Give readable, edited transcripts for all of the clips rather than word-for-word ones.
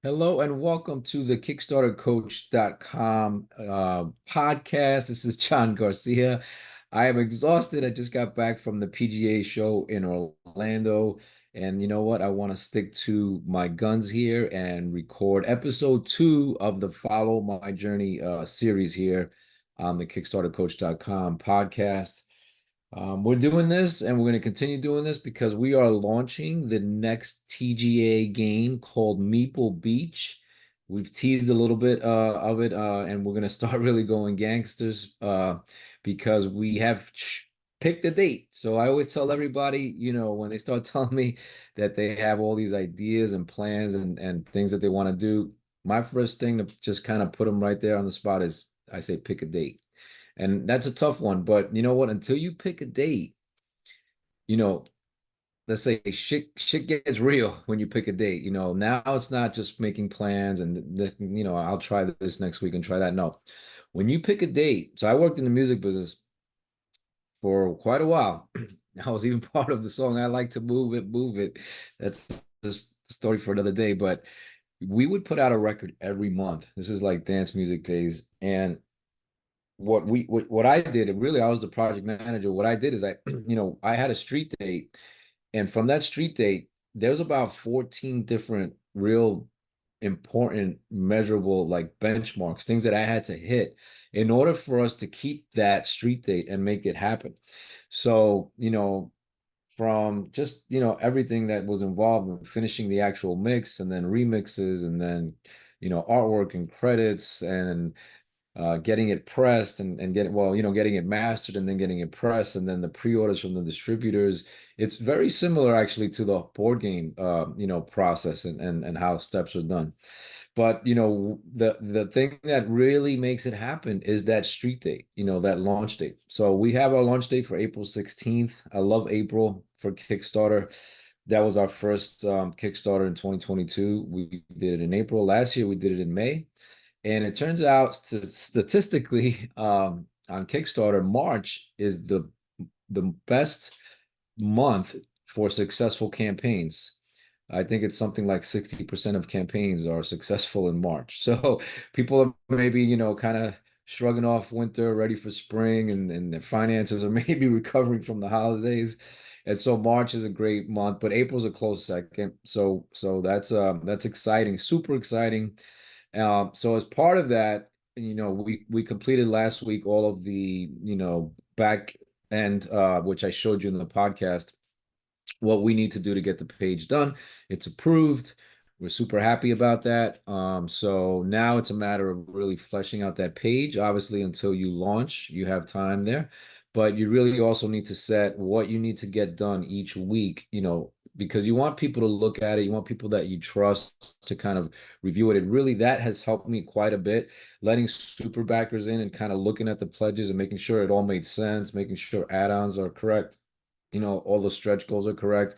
Hello and welcome to the KickstarterCoach.com podcast. This is John Garcia. I am exhausted. I just got back from the PGA show in Orlando. And you know what? I want to stick to my guns here and record episode 2 of the Follow My Journey series here on the KickstarterCoach.com podcast. We're doing this and we're going to continue doing this because we are launching the next TGA game called Meeple Beach. We've teased a little bit of it, and we're going to start really going gangsters because we have picked a date. So I always tell everybody, when they start telling me that they have all these ideas and plans and things that they want to do, my first thing to just kind of put them right there on the spot is I say pick a date. And that's a tough one, but you know what? Until you pick a date, you know, let's say shit gets real when you pick a date. Now it's not just making plans and I'll try this next week and try that. No. When you pick a date, so I worked in the music business for quite a while. I was even part of the song I Like to Move It, Move It. That's this story for another day, but we would put out a record every month. This is like dance music days. And what I did, and really I was the project manager. What I did is I had a street date, and from that street date, there's about 14 different real important measurable like benchmarks, things that I had to hit in order for us to keep that street date and make it happen. So, from just, everything that was involved in finishing the actual mix and then remixes and then, artwork and credits and getting it pressed and getting getting it mastered and then getting it pressed and then the pre-orders from the distributors. It's very similar actually to the board game process and how steps are done. But the thing that really makes it happen is that street date, that launch date. So we have our launch date for April 16th. I love April for Kickstarter. That was our first Kickstarter in 2022. We did it in April. Last year we did it in May. And it turns out statistically, on Kickstarter, March is the best month for successful campaigns. I think it's something like 60% of campaigns are successful in March. So people are maybe, kind of shrugging off winter, ready for spring, and their finances are maybe recovering from the holidays. And so March is a great month, but April's a close second. So that's exciting, super exciting. So as part of that, we completed last week all of the, back end, which I showed you in the podcast, what we need to do to get the page done. It's approved. We're super happy about that. So now it's a matter of really fleshing out that page. Obviously, until you launch, you have time there, but you really also need to set what you need to get done each week, because you want people to look at it. You want people that you trust to kind of review it. And really, that has helped me quite a bit, letting super backers in and kind of looking at the pledges and making sure it all made sense, making sure add-ons are correct, all the stretch goals are correct.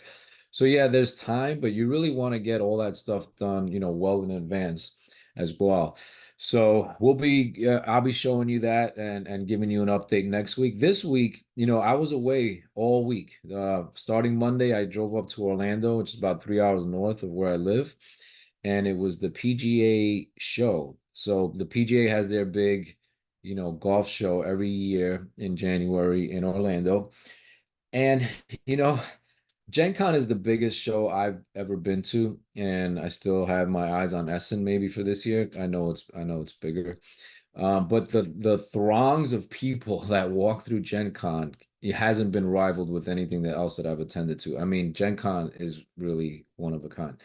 So yeah, there's time, but you really want to get all that stuff done, well in advance as well. So I'll be showing you that and giving you an update next week. This week, I was away all week. Starting Monday, I drove up to Orlando, which is about 3 hours north of where I live, and it was the PGA show. So the PGA has their big, golf show every year in January in Orlando. And, you know, Gen Con is the biggest show I've ever been to, and I still have my eyes on Essen maybe for this year. I know it's bigger. But the throngs of people that walk through Gen Con, it hasn't been rivaled with anything else that I've attended to. I mean, Gen Con is really one of a kind.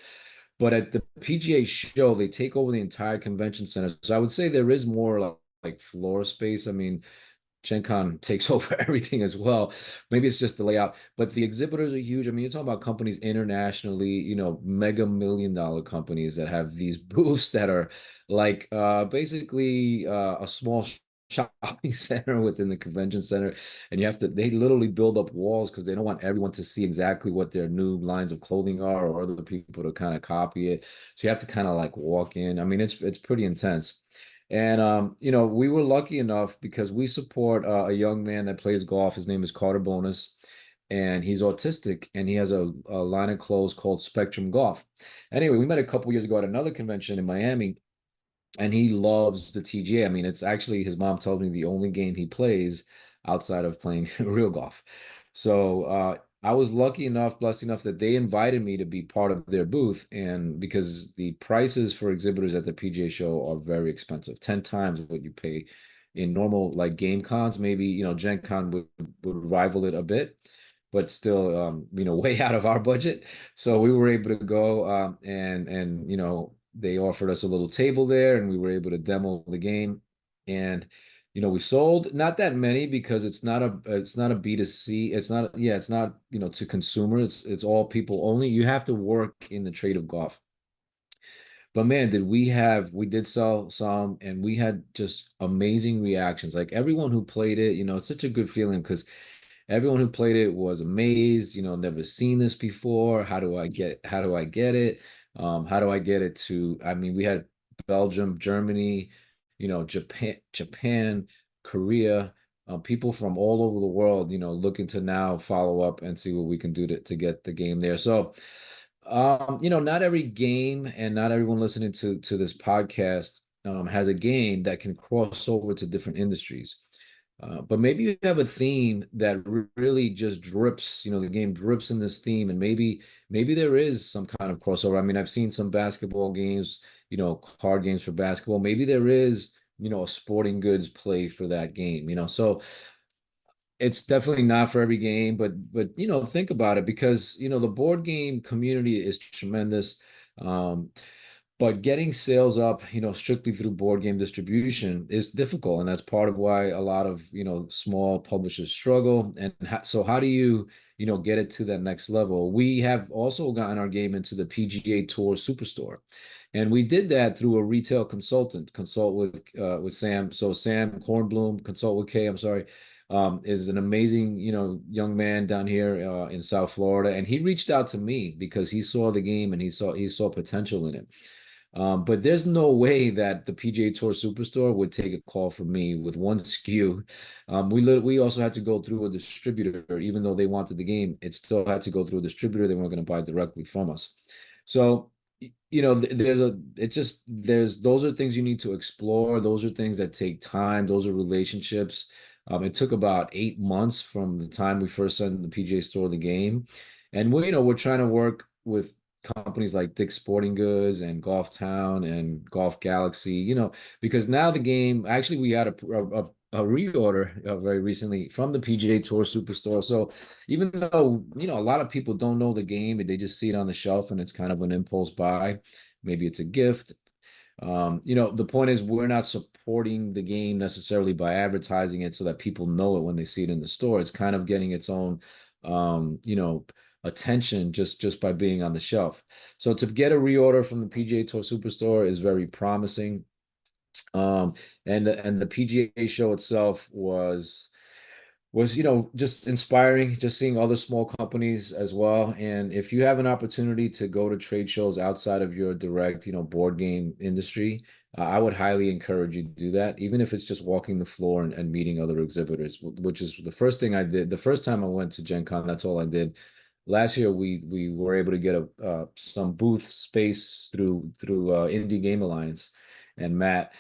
But at the PGA show, they take over the entire convention center. So I would say there is more like floor space. I mean, Gen Con takes over everything as well. Maybe it's just the layout, but the exhibitors are huge. I mean, you're talking about companies internationally, mega million-dollar companies that have these booths that are like basically a small shopping center within the convention center. And they literally build up walls because they don't want everyone to see exactly what their new lines of clothing are or other people to kind of copy it. So you have to kind of like walk in. I mean, it's pretty intense. And we were lucky enough because we support a young man that plays golf. His name is Carter Bonus. and he's autistic, and he has a line of clothes called Spectrum Golf. Anyway, we met a couple years ago at another convention in Miami, and he loves the TGA. I mean, it's actually his mom told me the only game he plays outside of playing real golf. So I was lucky enough, blessed enough that they invited me to be part of their booth, and because the prices for exhibitors at the PGA show are very expensive, 10 times what you pay in normal like game cons. Maybe Gen Con would rival it a bit, but still way out of our budget. So we were able to go and they offered us a little table there, and we were able to demo the game. And we sold not that many because it's not a B2C. It's not to consumer. It's all people only. You have to work in the trade of golf. But man, we did sell some, and we had just amazing reactions. Like everyone who played it, it's such a good feeling because everyone who played it was amazed, never seen this before. How do I get it? How do I get it to, I mean, we had Belgium, Germany, Japan, Korea, people from all over the world, looking to now follow up and see what we can do to get the game there. So, not every game and not everyone listening to this podcast has a game that can cross over to different industries. But maybe you have a theme that really just drips, the game drips in this theme, and maybe there is some kind of crossover. I mean, I've seen some basketball games, card games for basketball. Maybe there is, a sporting goods play for that game, so it's definitely not for every game, but think about it, because the board game community is tremendous. Um, but getting sales up, strictly through board game distribution is difficult, and that's part of why a lot of, small publishers struggle. And so how do you, get it to that next level? We have also gotten our game into the PGA Tour Superstore, and we did that through a retail consultant, consult with Sam. So Sam Kornblum, consult with Kay, I'm sorry, is an amazing, young man down here in South Florida, and he reached out to me because he saw the game and he saw potential in it. But there's no way that the PGA Tour Superstore would take a call from me with one SKU. We also had to go through a distributor, even though they wanted the game. It still had to go through a distributor. They weren't going to buy directly from us. So, there's those are things you need to explore. Those are things that take time. Those are relationships. It took about 8 months from the time we first sent the PGA Store the game, and we're trying to work with companies like Dick's Sporting Goods and Golf Town and Golf Galaxy, because now the game, actually we had a reorder very recently from the PGA Tour Superstore. So even though, a lot of people don't know the game, they just see it on the shelf and it's kind of an impulse buy. Maybe it's a gift. The point is we're not supporting the game necessarily by advertising it so that people know it when they see it in the store. It's kind of getting its own, attention just by being on the shelf. So to get a reorder from the PGA Tour Superstore is very promising. Um, and the PGA show itself was just inspiring, just seeing other small companies as well. And if you have an opportunity to go to trade shows outside of your direct board game industry, I would highly encourage you to do that, even if it's just walking the floor and meeting other exhibitors, which is the first thing I did the first time I went to Gen Con. That's all I did. Last year we were able to get some booth space through Indie Game Alliance and Matt.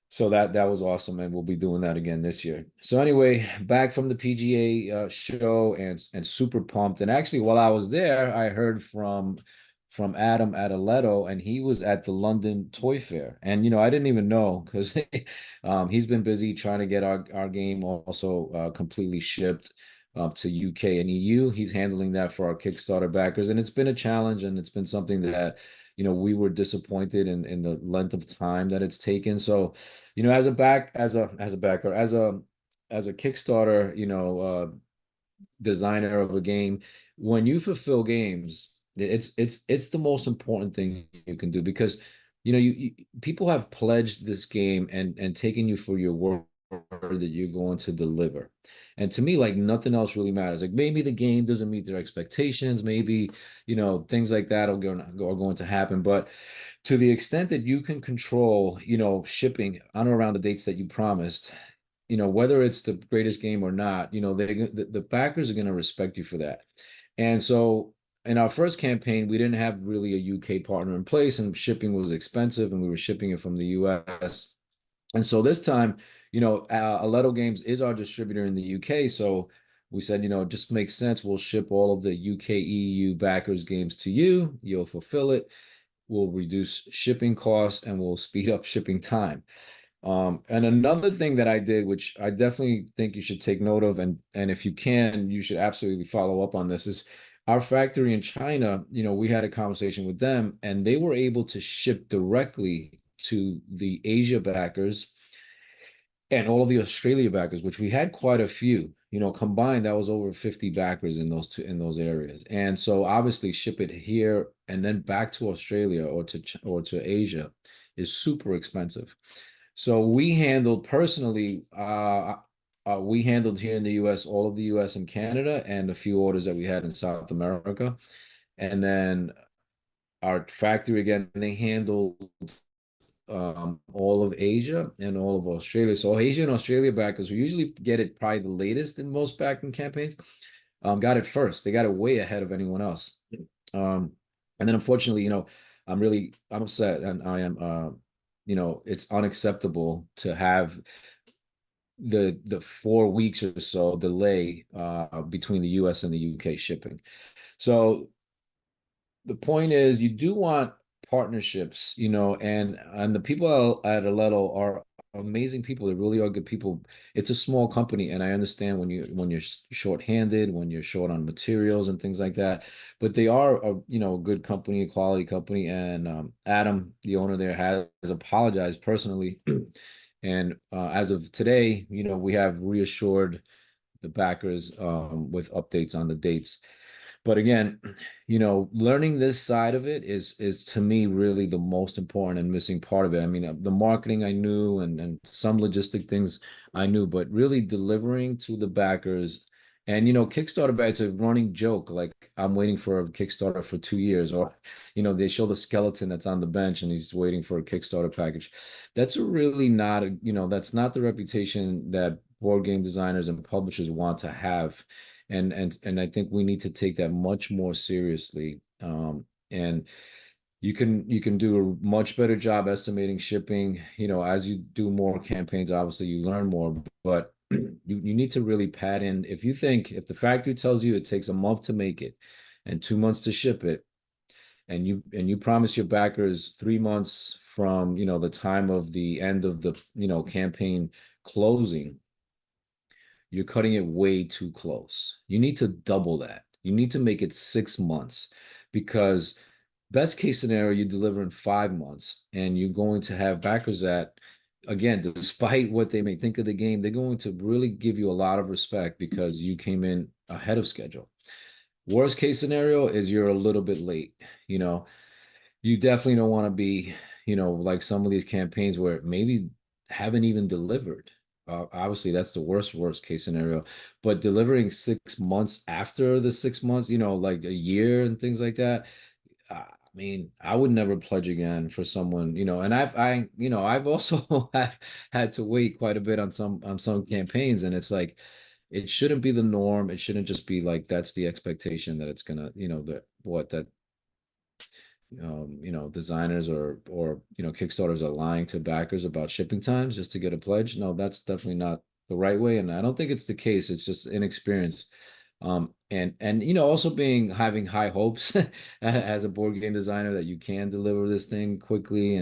So that was awesome, and we'll be doing that again this year. So anyway, back from the PGA show, and super pumped. And actually, while I was there, I heard from Adam Adeletto, and he was at the London Toy Fair. And I didn't even know, because he's been busy trying to get our game also completely shipped to UK and EU. He's handling that for our Kickstarter backers, and it's been a challenge, and it's been something that we were disappointed in the length of time that it's taken. So, as a Kickstarter, designer of a game, when you fulfill games, it's the most important thing you can do, because people have pledged this game and taken you for your word that you're going to deliver. And to me, like, nothing else really matters. Like, maybe the game doesn't meet their expectations, maybe things like that are going to happen, but to the extent that you can control shipping on or around the dates that you promised, whether it's the greatest game or not, the backers are going to respect you for that. And so in our first campaign, we didn't have really a UK partner in place, and shipping was expensive, and we were shipping it from the US. And so this time, Aledo Games is our distributor in the UK. So we said, it just makes sense. We'll ship all of the UK EU backers games to you. You'll fulfill it. We'll reduce shipping costs and we'll speed up shipping time. And another thing that I did, which I definitely think you should take note of, and if you can, you should absolutely follow up on this, is our factory in China. We had a conversation with them, and they were able to ship directly to the Asia backers and all of the Australia backers, which we had quite a few. Combined, that was over 50 backers in those areas. And so obviously ship it here and then back to Australia or to Asia is super expensive. So we handled here in the US, all of the US and Canada, and a few orders that we had in South America. And then our factory, again, they handled all of Asia and all of Australia. So Asia and Australia backers, we usually get it probably the latest in most backing campaigns, got it first. They got it way ahead of anyone else. And then unfortunately, I'm upset, and I am it's unacceptable to have the 4 weeks or so delay between the US and the UK shipping. So the point is, you do want partnerships, and the people at Aledo are amazing people. They really are good people. It's a small company, and I understand when you're short-handed, when you're short on materials and things like that. But they are a good company, a quality company. And Adam, the owner there, has apologized personally. And as of today, we have reassured the backers with updates on the dates. But again, learning this side of it is to me really the most important and missing part of it. I mean, the marketing I knew, and some logistic things I knew, but really delivering to the backers. And Kickstarter, it's a running joke. Like, I'm waiting for a Kickstarter for 2 years, or they show the skeleton that's on the bench and he's waiting for a Kickstarter package. That's really not that's not the reputation that board game designers and publishers want to have. And I think we need to take that much more seriously. And you can do a much better job estimating shipping. As you do more campaigns, obviously you learn more, but you need to really pad in. If the factory tells you it takes a month to make it and 2 months to ship it, and you promise your backers 3 months from the time of the end of the campaign closing, you're cutting it way too close. You need to double that. You need to make it 6 months, because best case scenario, you deliver in 5 months, and you're going to have backers that, again, despite what they may think of the game, they're going to really give you a lot of respect because you came in ahead of schedule. Worst case scenario is you're a little bit late. You definitely don't want to be, like some of these campaigns where maybe haven't even delivered. Obviously, that's the worst case scenario. But delivering 6 months after the 6 months, like a year and things like that. I mean, I would never pledge again for someone, and I've also had to wait quite a bit on some campaigns, and it's like it shouldn't be the norm. It shouldn't just be like that's the expectation that it's gonna, that designers or Kickstarters are lying to backers about shipping times just to get a pledge. No, that's definitely not the right way, and I don't think it's the case. It's just inexperience. And also having high hopes as a board game designer that you can deliver this thing quickly.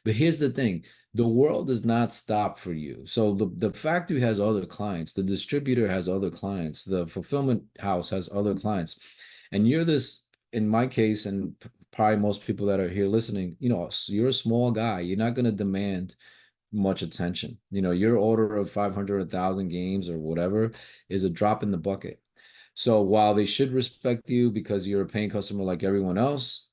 But here's the thing. The world does not stop for you. So the factory has other clients, the distributor has other clients, the fulfillment house has other clients. And in my case, and probably most people that are here listening, you're a small guy. You're not going to demand much attention. Your order of 500, 1,000 games or whatever is a drop in the bucket. So while they should respect you because you're a paying customer like everyone else,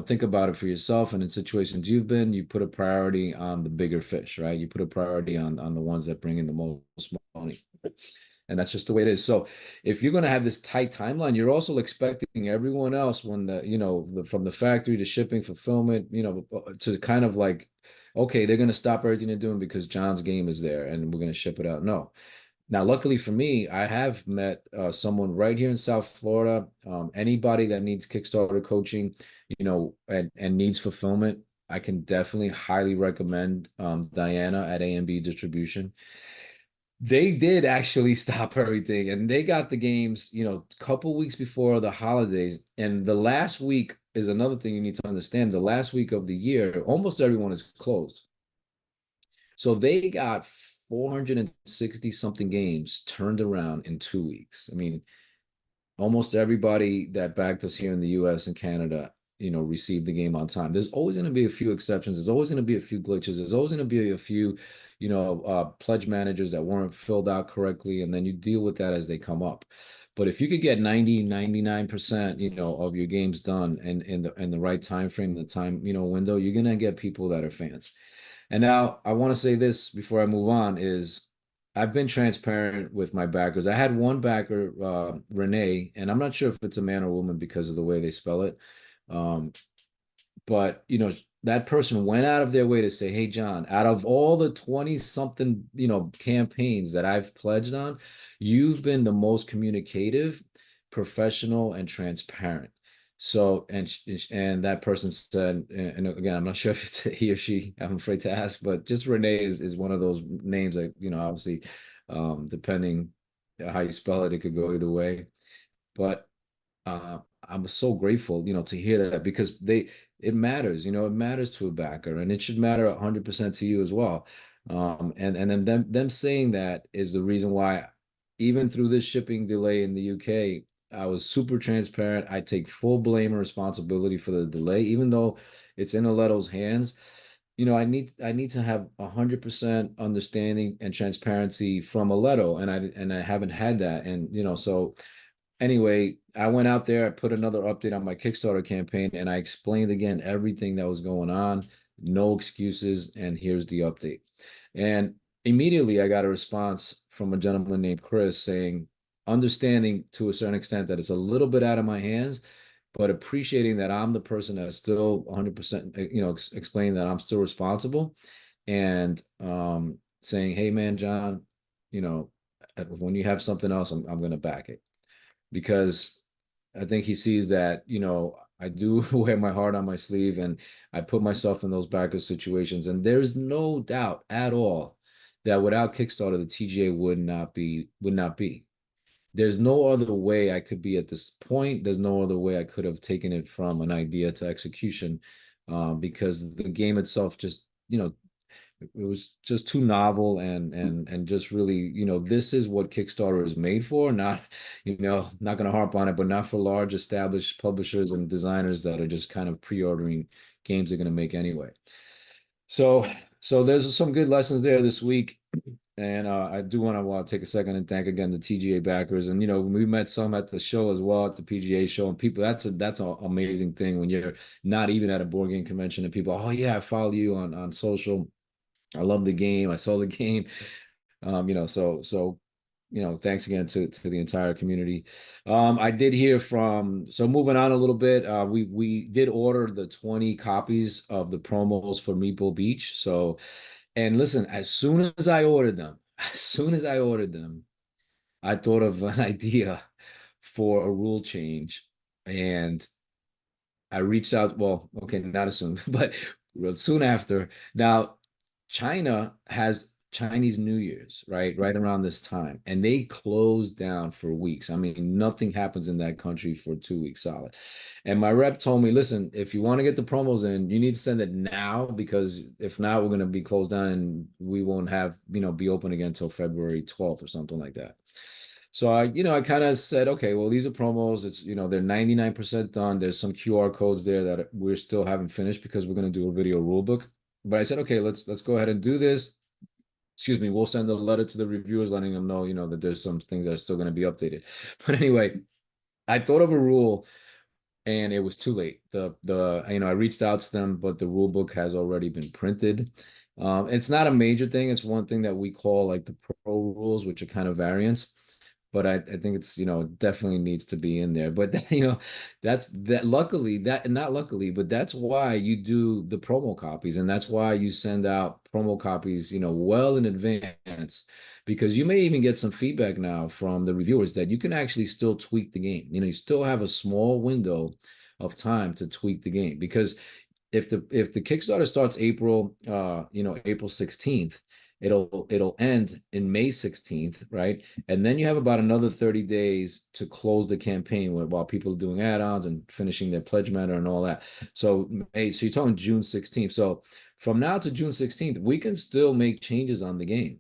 think about it for yourself. And in situations you've been, you put a priority on the bigger fish, right? You put a priority on the ones that bring in the most money. And that's just the way it is. So if you're going to have this tight timeline, you're also expecting everyone else, when from the factory to shipping, fulfillment, to kind of like okay, they're going to stop everything they're doing because John's game is there and we're going to ship it out. No. Now, luckily for me, I have met someone right here in South Florida. Anybody that needs Kickstarter coaching, and needs fulfillment, I can definitely highly recommend Diana at A&B Distribution. They did actually stop everything, and they got the games, a couple weeks before the holidays. And the last week is another thing you need to understand. The last week of the year, almost everyone is closed. So they got 460 something games turned around in 2 weeks. I mean, almost everybody that backed us here in the US and Canada, received the game on time. There's always going to be a few exceptions. There's always going to be a few glitches. There's always going to be a few, pledge managers that weren't filled out correctly. And then you deal with that as they come up. But if you could get 99%, of your games done and in the right time frame, the time, window, you're going to get people that are fans. And now I want to say this before I move on is I've been transparent with my backers. I had one backer, Renee, and I'm not sure if it's a man or woman because of the way they spell it. Um, but that person went out of their way to say, hey, John, out of all the 20 something, campaigns that I've pledged on, you've been the most communicative, professional, and transparent. So, and that person said, and again, I'm not sure if it's he or she, I'm afraid to ask, but just Renee is one of those names that, obviously, depending how you spell it, it could go either way. But I'm so grateful, to hear that because it matters, it matters to a backer, and it should matter 100% to you as well. And then them saying that is the reason why, even through this shipping delay in the UK, I was super transparent. I take full blame and responsibility for the delay, even though it's in Aletto's hands. I need to have 100% understanding and transparency from Aletto, and I haven't had that, and so anyway, I went out there, I put another update on my Kickstarter campaign, and I explained again everything that was going on, no excuses, and here's the update. And immediately I got a response from a gentleman named Chris saying, understanding to a certain extent that it's a little bit out of my hands, but appreciating that I'm the person that's still 100%, explaining that I'm still responsible, and saying, hey man, John, when you have something else, I'm going to back it because I think he sees that, I do wear my heart on my sleeve and I put myself in those backer situations. And there's no doubt at all that without Kickstarter, the TGA would not be. There's no other way I could be at this point. There's no other way I could have taken it from an idea to execution, because the game itself just, it was just too novel and just really, this is what Kickstarter is made for. Not, not going to harp on it, but not for large established publishers and designers that are just kind of pre-ordering games they're going to make anyway. So there's some good lessons there this week. And I do want to take a second and thank again the TGA backers. And we met some at the show as well, at the PGA show, and people, that's an amazing thing when you're not even at a board game convention and people, oh yeah, I follow you on social. I love the game. I saw the game. Thanks again to the entire community. I did hear so moving on a little bit, we did order the 20 copies of the promos for Meeple Beach. So, and listen, as soon as I ordered them, I thought of an idea for a rule change, and I reached out. Well, okay, not as soon, but real soon after. Now, China has Chinese New Year's, right? Right around this time. And they closed down for weeks. I mean, nothing happens in that country for 2 weeks solid. And my rep told me, listen, if you want to get the promos in, you need to send it now, because if not, we're going to be closed down and we won't have, be open again until February 12th or something like that. So I kind of said, okay, well, these are promos. It's, they're 99% done. There's some QR codes there that we're still haven't finished because we're going to do a video rule book. But I said, okay, let's go ahead and do this. Excuse me, we'll send a letter to the reviewers letting them know, that there's some things that are still going to be updated. But anyway, I thought of a rule and it was too late. I reached out to them, but the rule book has already been printed. It's not a major thing. It's one thing that we call like the pro rules, which are kind of variants. but I think it's, definitely needs to be in there. But that's that luckily that not luckily, but that's why you do the promo copies, and that's why you send out promo copies, well in advance, because you may even get some feedback now from the reviewers that you can actually still tweak the game. You still have a small window of time to tweak the game, because if the Kickstarter starts April 16th, it'll end in May 16th, right? And then you have about another 30 days to close the campaign while people are doing add-ons and finishing their pledge matter and all that. So you're talking June 16th. So from now to June 16th, we can still make changes on the game.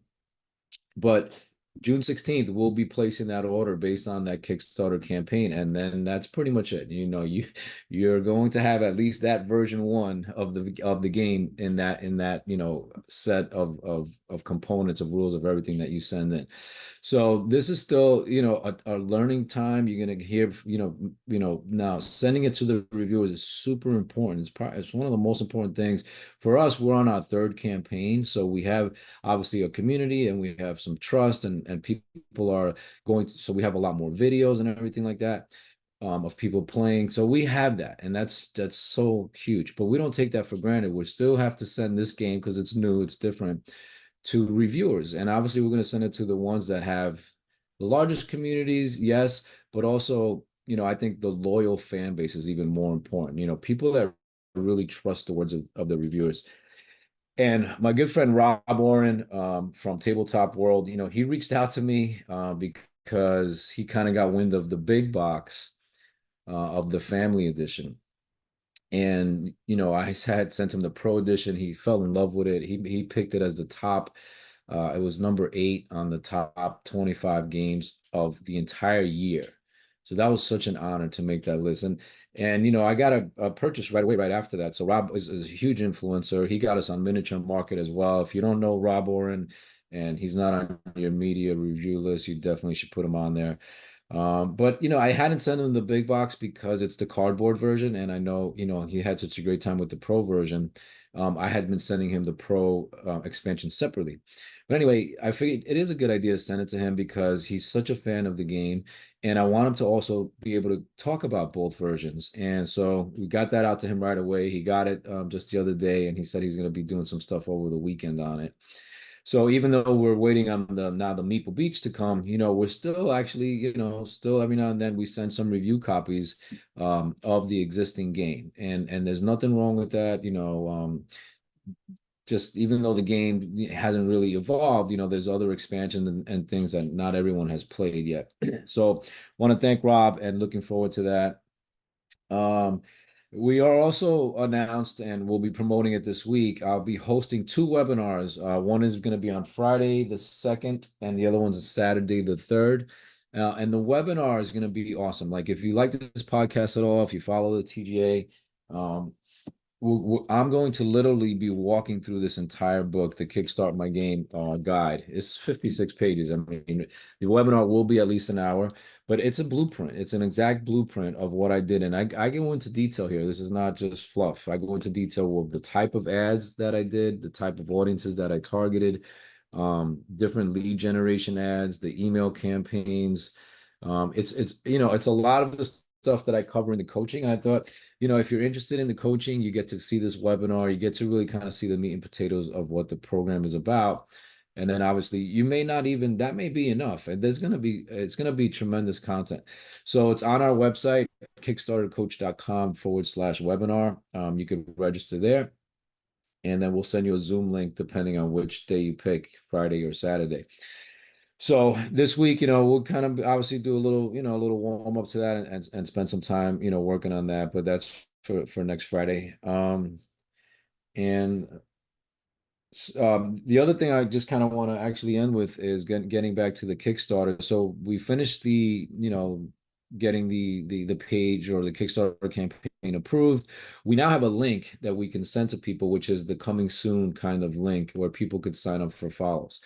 But June 16th, we'll be placing that order based on that Kickstarter campaign, and then that's pretty much it. You're going to have at least that version one of the game in that set of components, of rules, of everything that you send in. So this is still, a learning time. You're gonna hear, now sending it to the reviewers is super important. It's one of the most important things for us. We're on our third campaign, so we have obviously a community, and we have some trust, and people are so we have a lot more videos and everything like that, of people playing. So we have that, and that's so huge. But we don't take that for granted. We still have to send this game, because it's new, it's different, to reviewers. And obviously we're going to send it to the ones that have the largest communities, yes, but also, I think the loyal fan base is even more important. People that really trust the words of the reviewers. And my good friend Rob Oren, from Tabletop World, he reached out to me, because he kind of got wind of the big box, of the family edition. And I had sent him the pro edition. He fell in love with it. He picked it as the top. It was number 8 on the top 25 games of the entire year. So that was such an honor to make that list. And I got a purchase right away right after that. So Rob is a huge influencer. He got us on Miniature Market as well. If you don't know Rob Oren and he's not on your media review list, you definitely should put him on there. But I hadn't sent him the big box because it's the cardboard version, and I know he had such a great time with the pro version. I had been sending him the pro expansion separately. But anyway, I figured it is a good idea to send it to him because he's such a fan of the game, and I want him to also be able to talk about both versions. And so we got that out to him right away. He got it just the other day, and he said he's going to be doing some stuff over the weekend on it. So even though we're waiting on the Meeple Beach to come, we're still actually, still every now and then we send some review copies, of the existing game, and there's nothing wrong with that. Just even though the game hasn't really evolved, there's other expansions and things that not everyone has played yet. So want to thank Rob, and looking forward to that. We are also announced, and we'll be promoting it this week. I'll be hosting 2 webinars. One is going to be on Friday the 2nd, and the other one's Saturday the 3rd. And the webinar is going to be awesome. Like, if you like this podcast at all, if you follow the TGA, I'm going to literally be walking through this entire book, the Kickstart My Game guide. It's 56 pages. I mean, the webinar will be at least an hour, but it's a blueprint. It's an exact blueprint of what I did. And I go into detail here. This is not just fluff. I go into detail of the type of ads that I did, the type of audiences that I targeted, different lead generation ads, the email campaigns. It's a lot of the stuff that I cover in the coaching. And I thought, if you're interested in the coaching, you get to see this webinar, you get to really kind of see the meat and potatoes of what the program is about. And then obviously you may not even, that may be enough. And it's going to be tremendous content. So it's on our website, kickstartercoach.com/webinar. You can register there, and then we'll send you a Zoom link depending on which day you pick, Friday or Saturday. So this week, we'll kind of obviously do a little warm up to that, and spend some time, working on that. But that's for next Friday. And the other thing I just kind of want to actually end with is getting back to the Kickstarter. So we finished getting the page or the Kickstarter campaign approved. We now have a link that we can send to people, which is the coming soon kind of link where people could sign up for follows.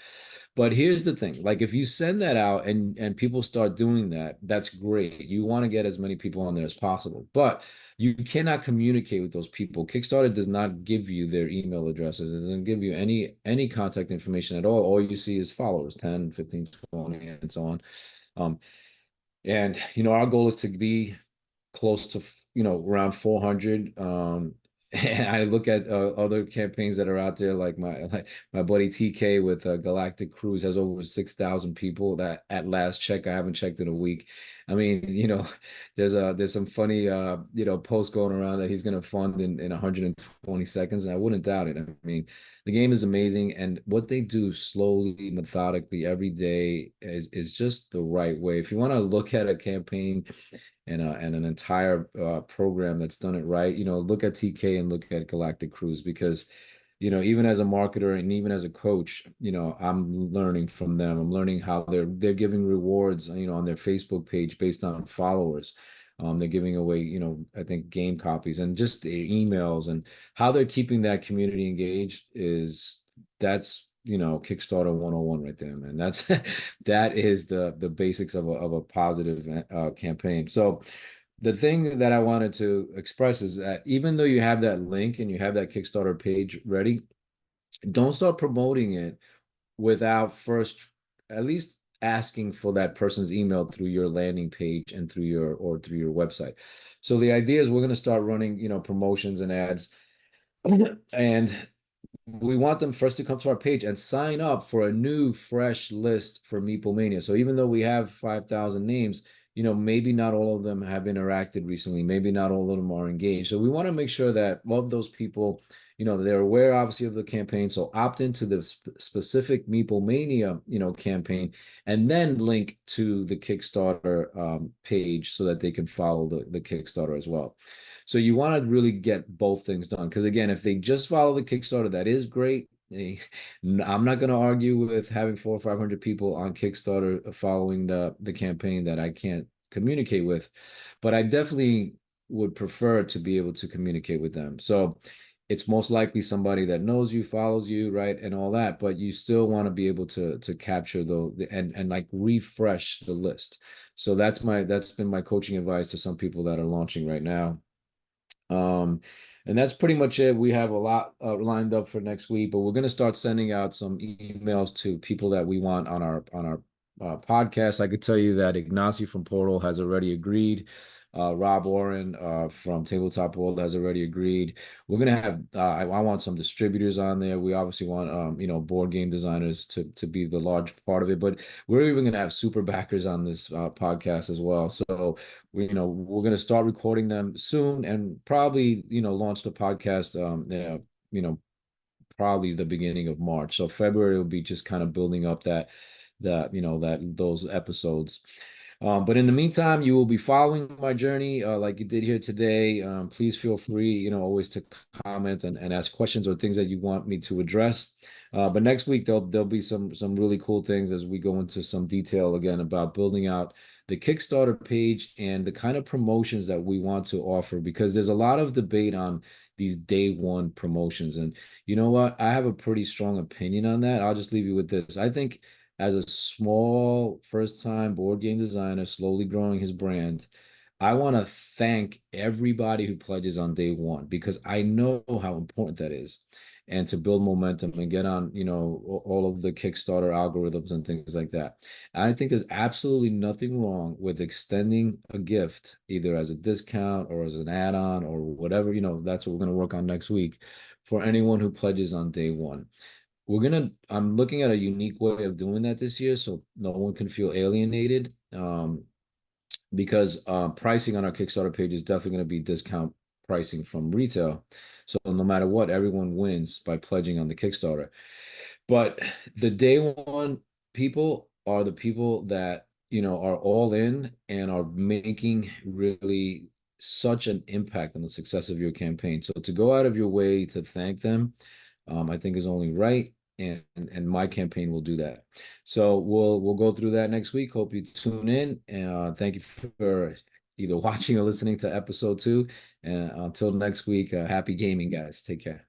But here's the thing, like, if you send that out and people start doing that, that's great. You want to get as many people on there as possible, but you cannot communicate with those people. Kickstarter does not give you their email addresses. It doesn't give you any contact information at all. All you see is followers, 10, 15, 20, and so on. And our goal is to be close to around 400. And I look at other campaigns that are out there, like my buddy TK with Galactic Cruise has over 6,000 people. That at last check, I haven't checked in a week. I mean, there's some funny posts going around that he's going to fund in 120 seconds, and I wouldn't doubt it. I mean, the game is amazing, and what they do slowly, methodically every day is just the right way. If you want to look at a campaign and an entire program that's done it right, look at TK and look at Galactic Cruise, because even as a marketer and even as a coach, I'm learning from them. I'm learning how they're giving rewards, on their Facebook page based on followers. They're giving away, I think game copies and just their emails, and how they're keeping that community engaged that's Kickstarter 101 right there, man. That is the basics of a positive campaign. So the thing that I wanted to express is that even though you have that link and you have that Kickstarter page ready, don't start promoting it without first at least asking for that person's email through your landing page and through your website. So the idea is we're going to start running, promotions and ads, and we want them first to come to our page and sign up for a new fresh list for Meeple Mania. So even though we have 5,000 names, maybe not all of them have interacted recently. Maybe not all of them are engaged. So we want to make sure that of those people, they're aware obviously of the campaign. So opt into the specific Meeple Mania, campaign, and then link to the Kickstarter page so that they can follow the Kickstarter as well. So you want to really get both things done. Because again, if they just follow the Kickstarter, that is great. I'm not going to argue with having 400 or 500 people on Kickstarter following the campaign that I can't communicate with, but I definitely would prefer to be able to communicate with them. So it's most likely somebody that knows you, follows you, right, and all that, but you still want to be able to capture and like refresh the list. So that's been my coaching advice to some people that are launching right now. And that's pretty much it. We have a lot lined up for next week, but we're going to start sending out some emails to people that we want on our podcast. I could tell you that Ignacy from Portal has already agreed. Rob Warren from Tabletop World has already agreed. We're gonna have I want some distributors on there. We obviously want board game designers to be the large part of it, but we're even gonna have super backers on this podcast as well. So we're gonna start recording them soon and probably launch the podcast probably the beginning of March. So February will be just kind of building up those episodes. But in the meantime, you will be following my journey like you did here today. Please feel free, always to comment and ask questions or things that you want me to address. But next week there'll be some really cool things as we go into some detail again about building out the Kickstarter page and the kind of promotions that we want to offer, because there's a lot of debate on these day one promotions. And you know what? I have a pretty strong opinion on that. I'll just leave you with this. I think as a small first time board game designer, slowly growing his brand, I want to thank everybody who pledges on day one, because I know how important that is. And to build momentum and get on, all of the Kickstarter algorithms and things like that. And I think there's absolutely nothing wrong with extending a gift, either as a discount or as an add-on or whatever, that's what we're going to work on next week for anyone who pledges on day one. I'm looking at a unique way of doing that this year so no one can feel alienated. Because pricing on our Kickstarter page is definitely going to be discount pricing from retail. So no matter what, everyone wins by pledging on the Kickstarter. But the day one people are the people that, are all in and are making really such an impact on the success of your campaign. So to go out of your way to thank them, I think is only right. And my campaign will do that. So we'll go through that next week. Hope you tune in. And thank you for either watching or listening to episode 2. And until next week, happy gaming, guys. Take care.